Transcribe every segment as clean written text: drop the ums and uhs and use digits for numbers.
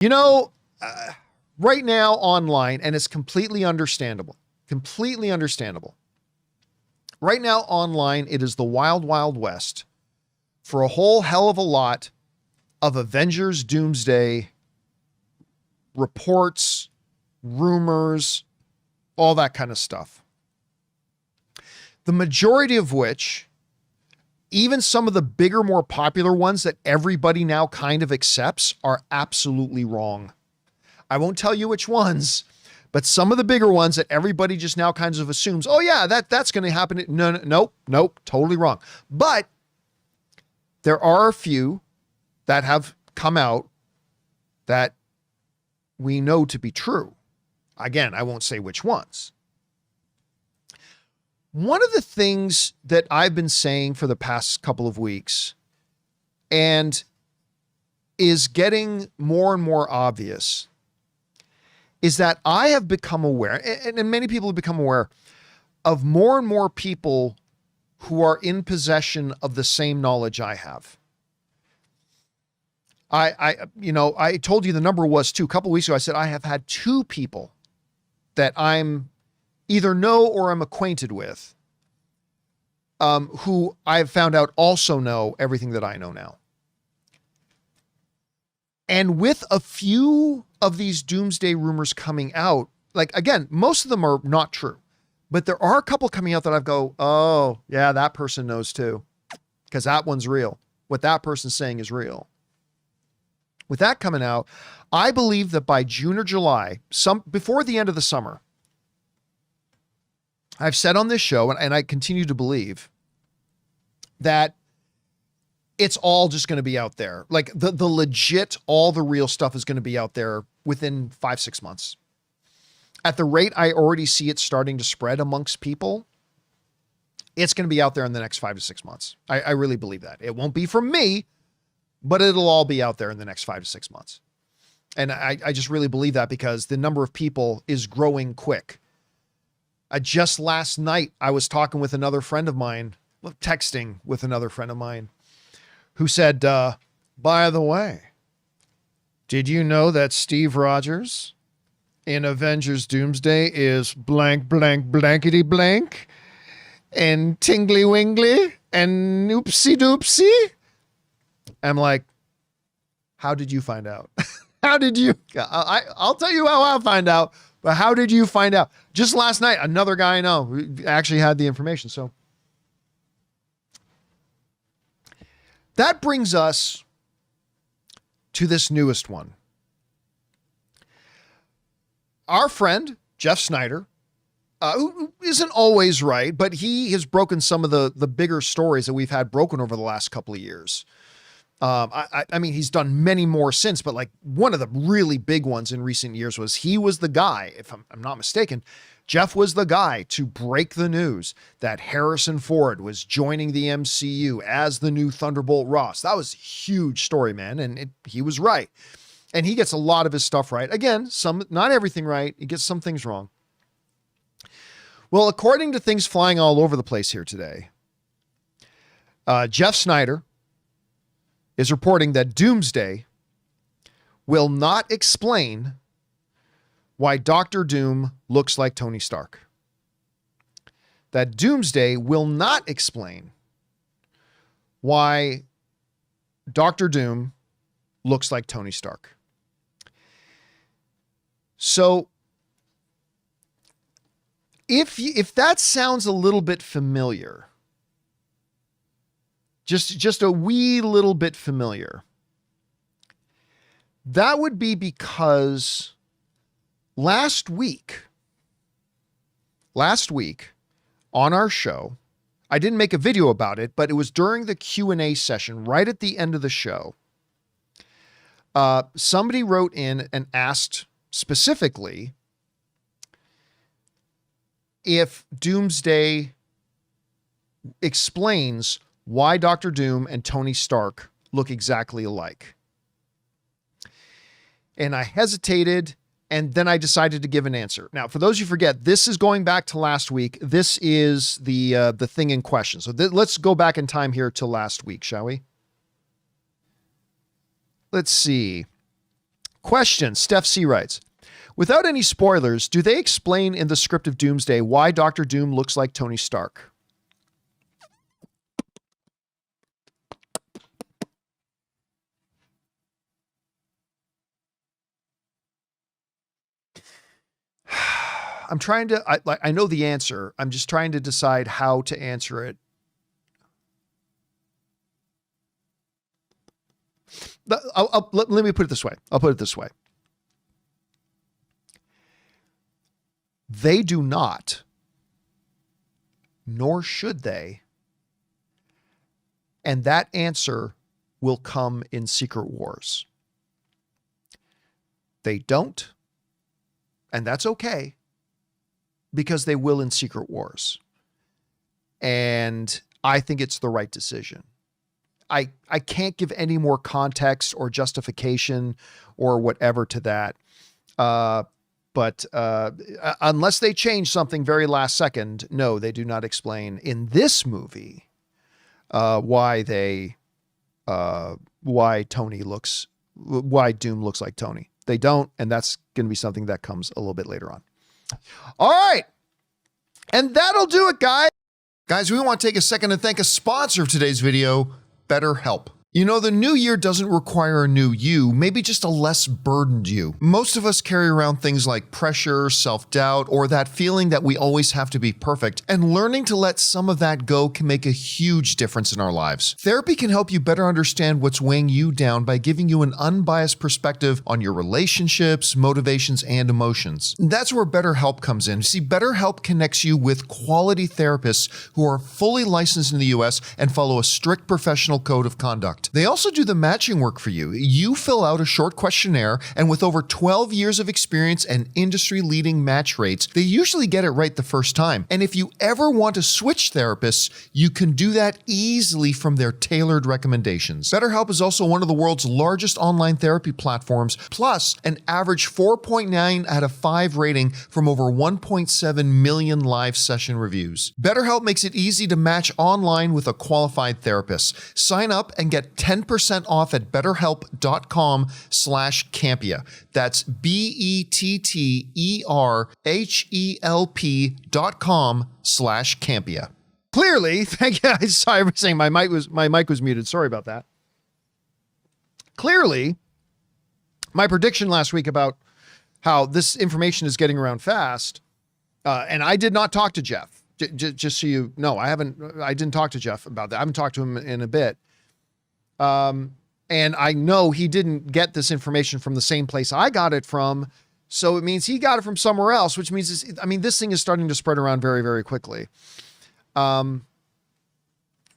You know, right now online, and it's completely understandable, Right now online, it is the wild, wild west for a whole hell of a lot of Avengers Doomsday reports, rumors, all that kind of stuff. The majority of which, even some of the bigger, more popular ones that everybody now kind of accepts, are absolutely wrong. I won't tell you which ones, but some of the bigger ones that everybody just now kind of assumes, oh yeah, that's going to happen. Nope, totally wrong. But there are a few that have come out that we know to be true. Again, I won't say which ones. One of the things that I've been saying for the past couple of weeks and is getting more and more obvious is that I have become aware, and many people have become aware, of more and more people who are in possession of the same knowledge I have. I told you the number was 2. A couple of weeks ago, I said I have had 2 people that I'm either know or I'm acquainted with, who I have found out also know everything that I know now. And with a few of these doomsday rumors coming out, like, again, most of them are not true, but there are a couple coming out that I go, oh yeah, that person knows too, because that one's real. What that person's saying is real. With that coming out, I believe that by June or July, before the end of the summer, I've said on this show, and I continue to believe, that it's all just going to be out there. Like the legit, all the real stuff is going to be out there within 5-6 months. At the rate I already see it starting to spread amongst people, it's going to be out there in the next 5 to 6 months. I really believe that. It won't be from me, but it'll all be out there in the next 5 to 6 months. And I just really believe that because the number of people is growing quick. Just last night, I was talking with another friend of mine, texting with another friend of mine, who said, by the way, did you know that Steve Rogers in Avengers Doomsday is blank, blank, blankety blank, and tingly wingly, and oopsie doopsie? I'm like, how did you find out? How did you? I'll tell you how I'll find out, but how did you find out? Just last night, another guy I know who actually had the information. So that brings us to this newest one. Our friend, Jeff Snyder, who isn't always right, but he has broken some of the bigger stories that we've had broken over the last couple of years. I mean, he's done many more since, but like one of the really big ones in recent years was he was the guy, if I'm not mistaken, Jeff was the guy to break the news that Harrison Ford was joining the MCU as the new Thunderbolt Ross. That was a huge story, man. And he was right. And he gets a lot of his stuff right. Again, not everything right. He gets some things wrong. Well, according to things flying all over the place here today, Jeff Snyder is reporting that Doomsday will not explain why Dr. Doom looks like Tony Stark. That Doomsday will not explain why Dr. Doom looks like Tony Stark. So if that sounds a little bit familiar, just a wee little bit familiar, that would be because last week on our show, I didn't make a video about it, but it was during the Q&A session, right at the end of the show. Somebody wrote in and asked specifically if Doomsday explains why Dr. Doom and Tony Stark look exactly alike. And I hesitated, and then I decided to give an answer. Now, for those who forget, this is going back to last week. This is the thing in question. So let's go back in time here to last week, shall we? Let's see. Question, Steph C writes, without any spoilers, do they explain in the script of Doomsday why Doctor Doom looks like Tony Stark? I'm trying to, I know the answer. I'm just trying to decide how to answer it. Let me put it this way. I'll put it this way. They do not, nor should they. And that answer will come in Secret Wars. They don't, and that's okay, because they will in Secret Wars. And I think it's the right decision. I can't give any more context or justification or whatever to that. But unless they change something very last second, no, they do not explain in this movie why Doom looks like Tony. They don't, and that's going to be something that comes a little bit later on. All right. And that'll do it, guys. Guys, we want to take a second to thank a sponsor of today's video, BetterHelp. You know, the new year doesn't require a new you, maybe just a less burdened you. Most of us carry around things like pressure, self-doubt, or that feeling that we always have to be perfect, and learning to let some of that go can make a huge difference in our lives. Therapy can help you better understand what's weighing you down by giving you an unbiased perspective on your relationships, motivations, and emotions. That's where BetterHelp comes in. See, BetterHelp connects you with quality therapists who are fully licensed in the US and follow a strict professional code of conduct. They also do the matching work for you. You fill out a short questionnaire, and with over 12 years of experience and industry-leading match rates, they usually get it right the first time. And if you ever want to switch therapists, you can do that easily from their tailored recommendations. BetterHelp is also one of the world's largest online therapy platforms, plus an average 4.9 out of 5 rating from over 1.7 million live session reviews. BetterHelp makes it easy to match online with a qualified therapist. Sign up and get 10% off at betterhelp.com/Campea. That's BETTERHELP.com/Campea. Clearly, thank you. Sorry for saying my mic was muted. Sorry about that. Clearly, my prediction last week about how this information is getting around fast, and I did not talk to Jeff. Just so you know, I didn't talk to Jeff about that. I haven't talked to him in a bit. And I know he didn't get this information from the same place I got it from. So it means he got it from somewhere else, which means, this thing is starting to spread around very, very quickly.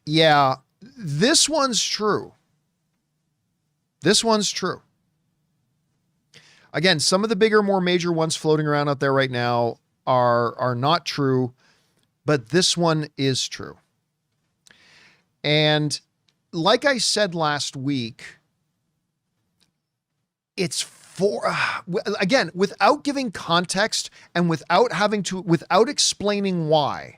Yeah, this one's true. This one's true. Again, some of the bigger, more major ones floating around out there right now are not true, but this one is true. And like I said last week, it's again, without giving context and without explaining why.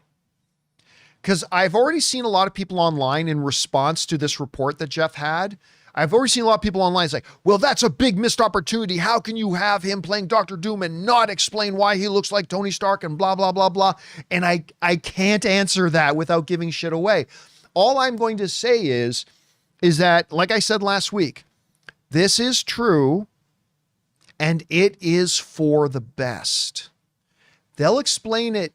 Because I've already seen a lot of people online in response to this report that Jeff had. I've already seen a lot of people online say, well, that's a big missed opportunity. How can you have him playing Dr. Doom and not explain why he looks like Tony Stark and blah, blah, blah, blah. And I can't answer that without giving shit away. All I'm going to say is that, like I said last week, this is true and it is for the best. They'll explain it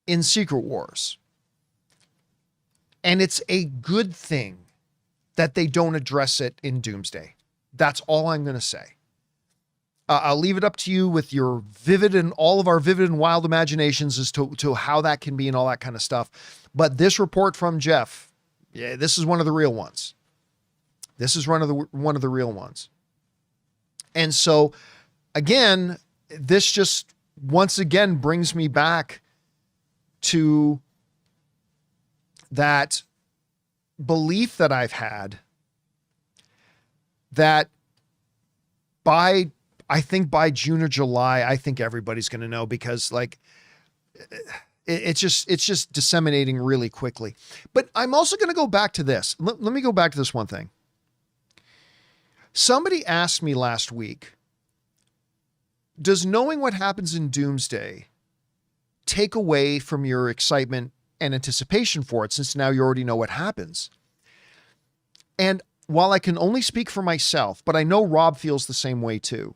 in Secret Wars. And it's a good thing that they don't address it in Doomsday. That's all I'm going to say. I'll leave it up to you with your vivid and all of our vivid and wild imaginations as to how that can be and all that kind of stuff. But this report from Jeff, yeah, this is one of the real ones. This is one of the real ones. And so, again, this just once again brings me back to that belief that I've had that by June or July, I think everybody's going to know, because like it's just disseminating really quickly. But I'm also going to go back to this. Let me go back to this one thing. Somebody asked me last week, does knowing what happens in Doomsday take away from your excitement and anticipation for it, since now you already know what happens? And while I can only speak for myself, but I know Rob feels the same way too,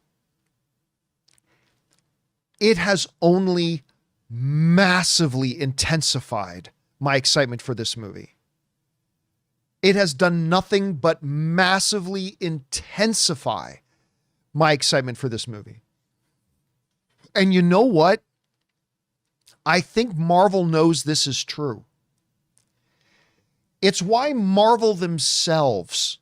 it has only massively intensified my excitement for this movie. It has done nothing but massively intensify my excitement for this movie. And you know what? I think Marvel knows this is true. It's why Marvel themselves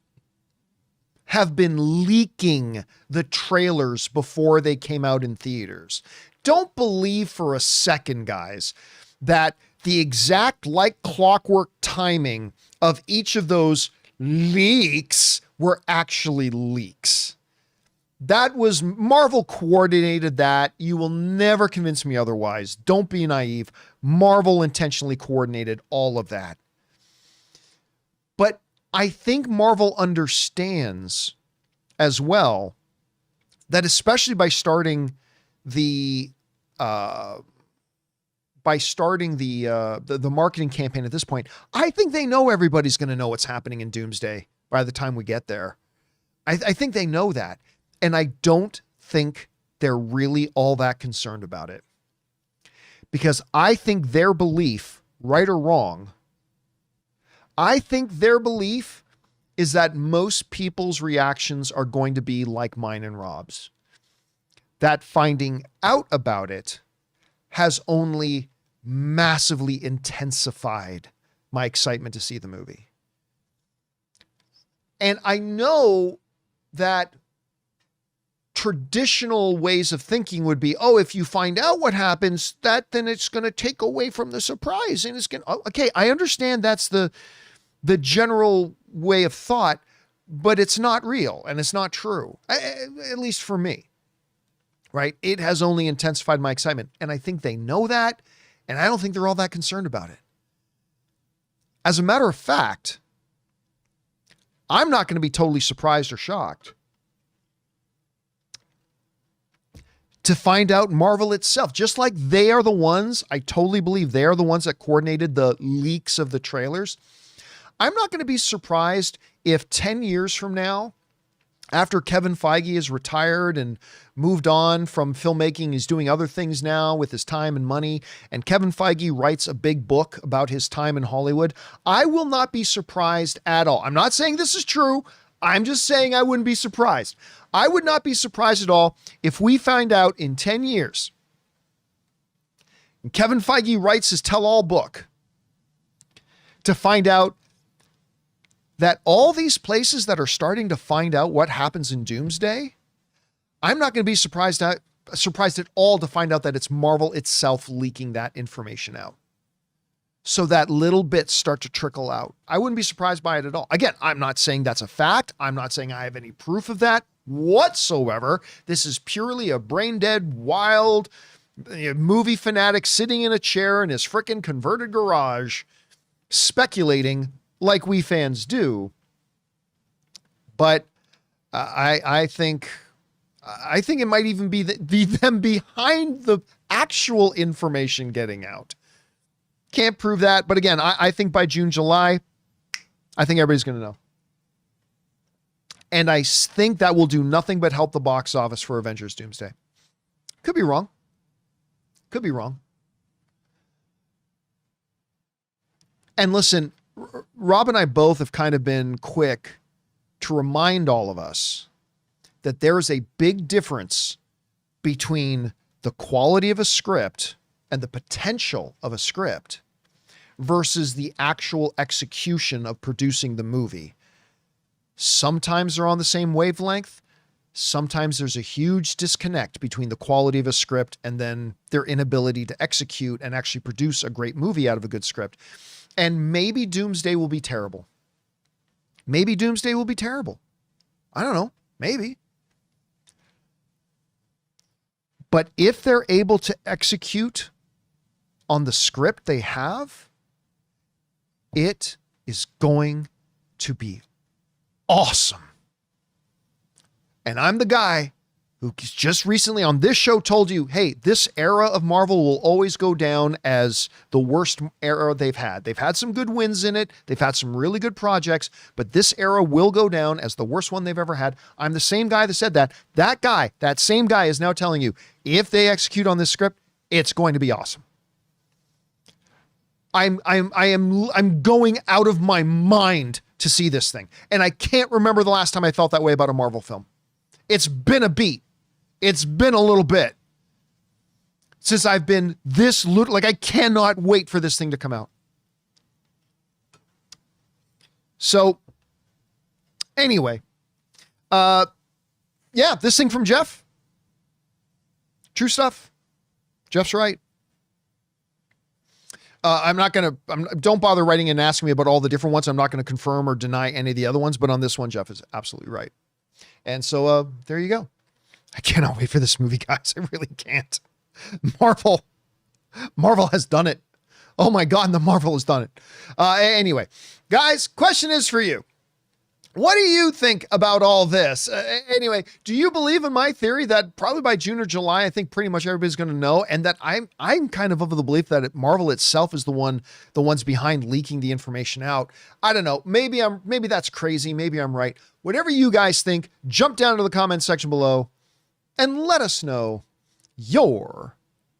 have been leaking the trailers before they came out in theaters. Don't believe for a second, guys, that the exact like clockwork timing of each of those leaks were actually leaks. That was Marvel coordinated that. You will never convince me otherwise. Don't be naive. Marvel intentionally coordinated all of that. But I think Marvel understands as well that, especially by starting the marketing campaign at this point, I think they know everybody's going to know what's happening in Doomsday by the time we get there. I think they know that. And I don't think they're really all that concerned about it. Because I think their belief, right or wrong, I think their belief is that most people's reactions are going to be like mine and Rob's. That finding out about it has only massively intensified my excitement to see the movie. And I know that traditional ways of thinking would be, oh, if you find out what happens, then it's going to take away from the surprise. And it's going to, okay, I understand that's the general way of thought, but it's not real and it's not true, at least for me, right? It has only intensified my excitement. And I think they know that, and I don't think they're all that concerned about it. As a matter of fact, I'm not going to be totally surprised or shocked to find out Marvel itself, just like they are the ones, I totally believe they are the ones that coordinated the leaks of the trailers. I'm not going to be surprised if 10 years from now, after Kevin Feige is retired and moved on from filmmaking, he's doing other things now with his time and money, and Kevin Feige writes a big book about his time in Hollywood. I will not be surprised at all. I'm not saying this is true. I'm just saying I wouldn't be surprised. I would not be surprised at all if we find out in 10 years, and Kevin Feige writes his tell-all book, to find out that all these places that are starting to find out what happens in Doomsday, I'm not going to be surprised at all to find out that it's Marvel itself leaking that information out. So that little bits start to trickle out. I wouldn't be surprised by it at all. Again, I'm not saying that's a fact. I'm not saying I have any proof of that whatsoever. This is purely a brain dead, wild movie fanatic sitting in a chair in his frickin' converted garage, speculating like we fans do. But I think it might even be them behind the actual information getting out. Can't prove that. But again, I think by June, July, I think everybody's going to know. And I think that will do nothing but help the box office for Avengers Doomsday. Could be wrong. Could be wrong. And listen, Rob and I both have kind of been quick to remind all of us that there is a big difference between the quality of a script and the potential of a script versus the actual execution of producing the movie. Sometimes they're on the same wavelength. Sometimes there's a huge disconnect between the quality of a script and then their inability to execute and actually produce a great movie out of a good script. And maybe Doomsday will be terrible. Maybe Doomsday will be terrible. I don't know. Maybe. But if they're able to execute on the script they have, it is going to be awesome. And I'm the guy who just recently on this show told you, hey, this era of Marvel will always go down as the worst era they've had. They've had some good wins in it. They've had some really good projects, but this era will go down as the worst one they've ever had. I'm the same guy that said that. That same guy is now telling you, if they execute on this script, it's going to be awesome. I'm going out of my mind to see this thing. And I can't remember the last time I felt that way about a Marvel film. It's been a beat. It's been a little bit since I've been this like I cannot wait for this thing to come out. So anyway, yeah, this thing from Jeff. True stuff. Jeff's right. Don't bother writing and asking me about all the different ones. I'm not going to confirm or deny any of the other ones, but on this one, Jeff is absolutely right. And so, there you go. I cannot wait for this movie, guys. I really can't. Marvel has done it. Oh my God, the Marvel has done it. Anyway, guys, question is for you. What do you think about all this? Anyway, do you believe in my theory that probably by June or July, I think pretty much everybody's going to know, and that I'm kind of the belief that Marvel itself is the ones behind leaking the information out? I don't know. Maybe that's crazy. Maybe I'm right. Whatever you guys think, jump down to the comment section below and let us know your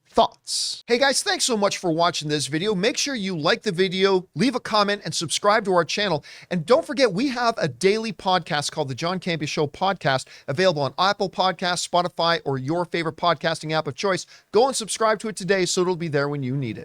thoughts. Hey guys, thanks so much for watching this video. Make sure you like the video, leave a comment, and subscribe to our channel. And don't forget, we have a daily podcast called the John Campea Show podcast, available on Apple Podcasts, Spotify, or your favorite podcasting app of choice. Go and subscribe to it today so it'll be there when you need it.